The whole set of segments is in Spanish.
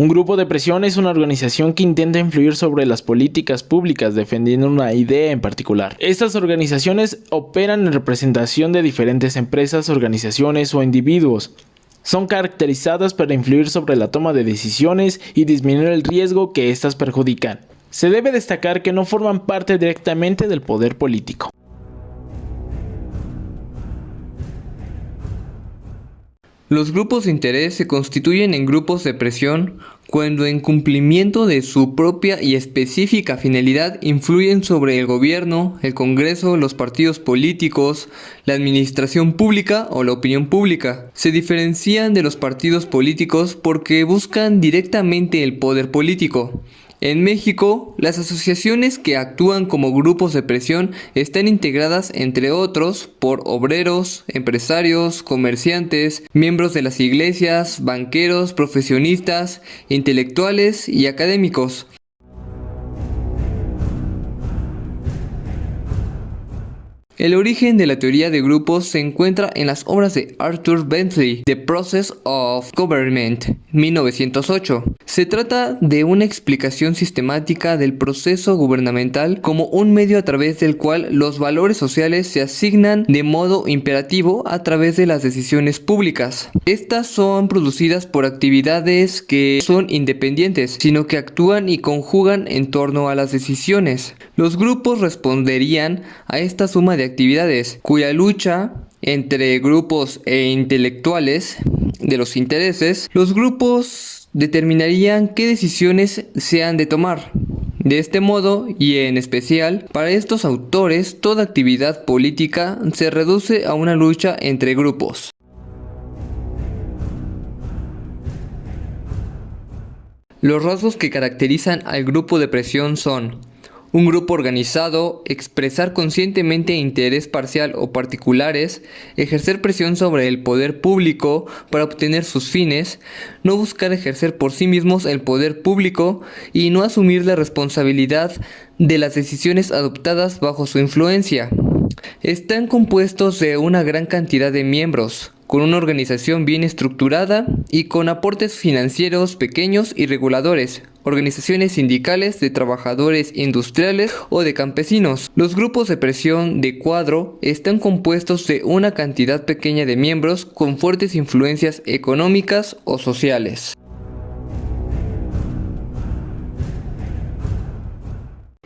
Un grupo de presión es una organización que intenta influir sobre las políticas públicas defendiendo una idea en particular. Estas organizaciones operan en representación de diferentes empresas, organizaciones o individuos. Son caracterizadas para influir sobre la toma de decisiones y disminuir el riesgo que éstas perjudican. Se debe destacar que no forman parte directamente del poder político. Los grupos de interés se constituyen en grupos de presión cuando en cumplimiento de su propia y específica finalidad influyen sobre el gobierno, el Congreso, los partidos políticos, la administración pública o la opinión pública. Se diferencian de los partidos políticos porque buscan directamente el poder político. En México, las asociaciones que actúan como grupos de presión están integradas, entre otros, por obreros, empresarios, comerciantes, miembros de las iglesias, banqueros, profesionistas, intelectuales y académicos. El origen de la teoría de grupos se encuentra en las obras de Arthur Bentley, The Process of Government, 1908. Se trata de una explicación sistemática del proceso gubernamental como un medio a través del cual los valores sociales se asignan de modo imperativo a través de las decisiones públicas. Estas son producidas por actividades que son independientes, sino que actúan y conjugan en torno a las decisiones. Los grupos responderían a esta suma de actividades, cuya lucha entre grupos e intelectuales de los intereses, los grupos determinarían qué decisiones se han de tomar. De este modo, y en especial, para estos autores, toda actividad política se reduce a una lucha entre grupos. Los rasgos que caracterizan al grupo de presión son: un grupo organizado, expresar conscientemente interés parcial o particulares, ejercer presión sobre el poder público para obtener sus fines, no buscar ejercer por sí mismos el poder público y no asumir la responsabilidad de las decisiones adoptadas bajo su influencia. Están compuestos de una gran cantidad de miembros, con una organización bien estructurada y con aportes financieros pequeños y reguladores, organizaciones sindicales de trabajadores industriales o de campesinos. Los grupos de presión de cuadro están compuestos de una cantidad pequeña de miembros con fuertes influencias económicas o sociales.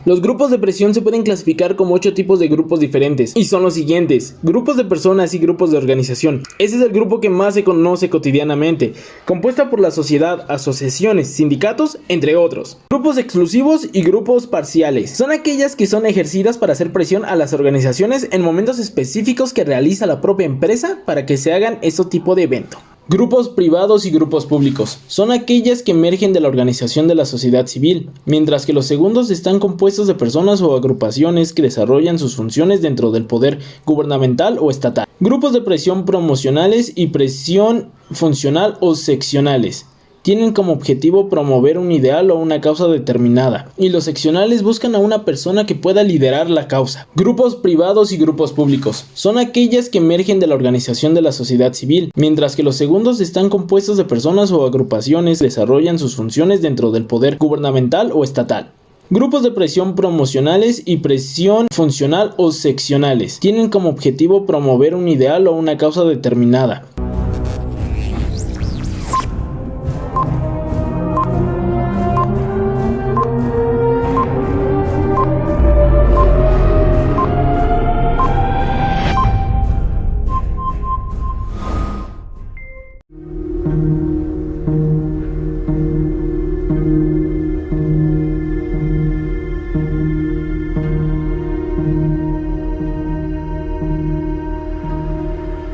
Los grupos de presión se pueden clasificar como 8 tipos de grupos diferentes y son los siguientes: grupos de personas y grupos de organización. Ese es el grupo que más se conoce cotidianamente, compuesta por la sociedad, asociaciones, sindicatos, entre otros. Grupos exclusivos y grupos parciales son aquellas que son ejercidas para hacer presión a las organizaciones en momentos específicos que realiza la propia empresa para que se hagan este tipo de evento. Grupos privados y grupos públicos son aquellas que emergen de la organización de la sociedad civil, mientras que los segundos están compuestos de personas o agrupaciones que desarrollan sus funciones dentro del poder gubernamental o estatal. Grupos de presión promocionales y presión funcional o seccionales tienen como objetivo promover un ideal o una causa determinada, y los seccionales buscan a una persona que pueda liderar la causa. Grupos privados y grupos públicos son aquellas que emergen de la organización de la sociedad civil, mientras que los segundos están compuestos de personas o agrupaciones que desarrollan sus funciones dentro del poder gubernamental o estatal. Grupos de presión promocionales y presión funcional o seccionales tienen como objetivo promover un ideal o una causa determinada.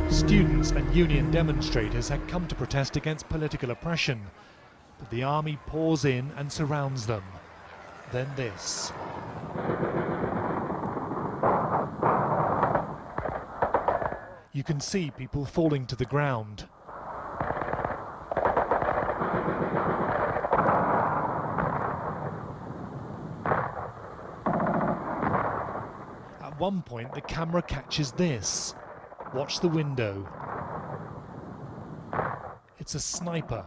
Students and union demonstrators had come to protest against political oppression, but the army pours in and surrounds them. Then this. You can see people falling to the ground. At one point, the camera catches this. Watch the window. It's a sniper.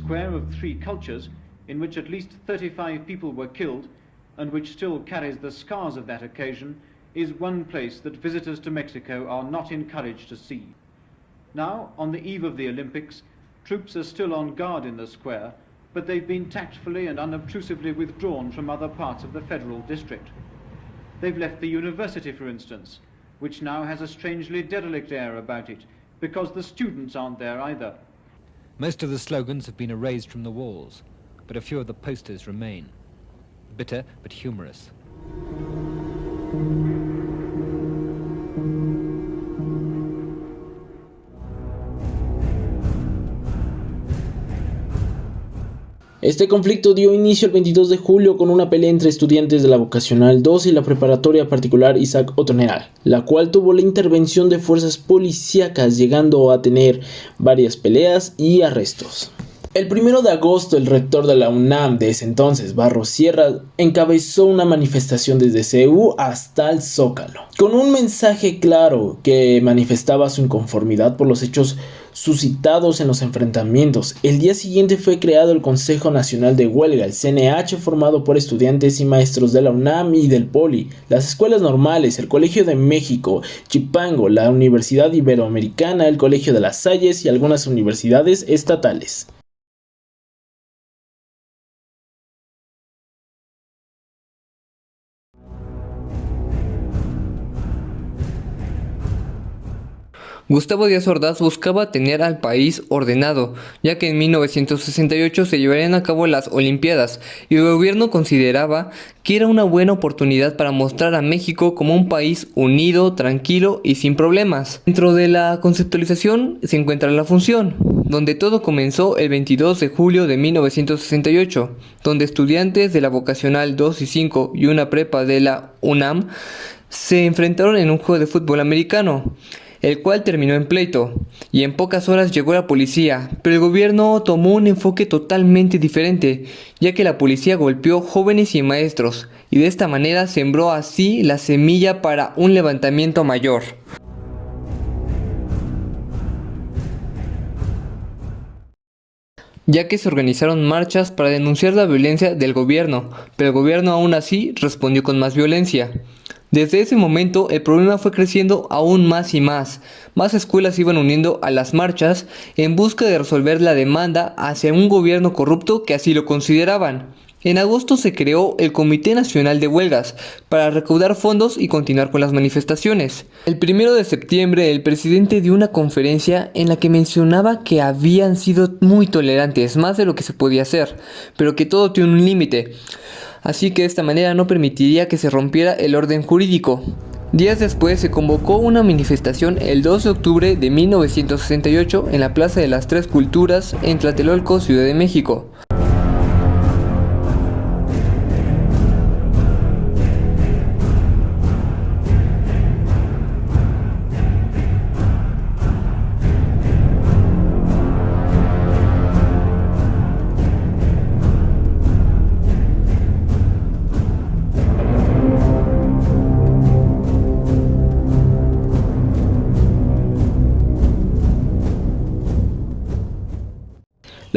square of three cultures in which at least 35 people were killed and which still carries the scars of that occasion, is one place that visitors to Mexico are not encouraged to see. Now, on the eve of the Olympics, troops are still on guard in the square, but they've been tactfully and unobtrusively withdrawn from other parts of the federal district. They've left the university, for instance, which now has a strangely derelict air about it, because the students aren't there either. Most of the slogans have been erased from the walls, but a few of the posters remain. Bitter but humorous. Este conflicto dio inicio el 22 de julio con una pelea entre estudiantes de la Vocacional 2 y la Preparatoria Particular Isaac Otoneral, la cual tuvo la intervención de fuerzas policíacas, llegando a tener varias peleas y arrestos. El 1 de agosto, el rector de la UNAM de ese entonces, Barros Sierra, encabezó una manifestación desde CEU hasta el Zócalo, con un mensaje claro que manifestaba su inconformidad por los hechos suscitados en los enfrentamientos. El día siguiente fue creado el Consejo Nacional de Huelga, el CNH, formado por estudiantes y maestros de la UNAM y del Poli, las escuelas normales, el Colegio de México, Chipango, la Universidad Iberoamericana, el Colegio de las Salles y algunas universidades estatales. Gustavo Díaz Ordaz buscaba tener al país ordenado, ya que en 1968 se llevarían a cabo las Olimpiadas, y el gobierno consideraba que era una buena oportunidad para mostrar a México como un país unido, tranquilo y sin problemas. Dentro de la conceptualización se encuentra la función, donde todo comenzó el 22 de julio de 1968, donde estudiantes de la Vocacional 2 y 5 y una prepa de la UNAM se enfrentaron en un juego de fútbol americano, el cual terminó en pleito, y en pocas horas llegó la policía, pero el gobierno tomó un enfoque totalmente diferente, ya que la policía golpeó jóvenes y maestros, y de esta manera sembró así la semilla para un levantamiento mayor. Ya que se organizaron marchas para denunciar la violencia del gobierno, pero el gobierno aún así respondió con más violencia. Desde ese momento el problema fue creciendo aún más y más. Más escuelas se iban uniendo a las marchas en busca de resolver la demanda hacia un gobierno corrupto que así lo consideraban. En agosto se creó el Comité Nacional de Huelgas para recaudar fondos y continuar con las manifestaciones. El 1 de septiembre el presidente dio una conferencia en la que mencionaba que habían sido muy tolerantes, más de lo que se podía hacer, pero que todo tiene un límite. Así que de esta manera no permitiría que se rompiera el orden jurídico. Días después se convocó una manifestación el 2 de octubre de 1968 en la Plaza de las Tres Culturas en Tlatelolco, Ciudad de México.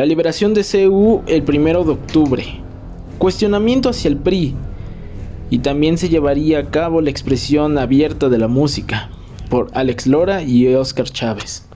La liberación de CEU el 1 de octubre. Cuestionamiento hacia el PRI. Y también se llevaría a cabo la expresión abierta de la música por Alex Lora y Óscar Chávez.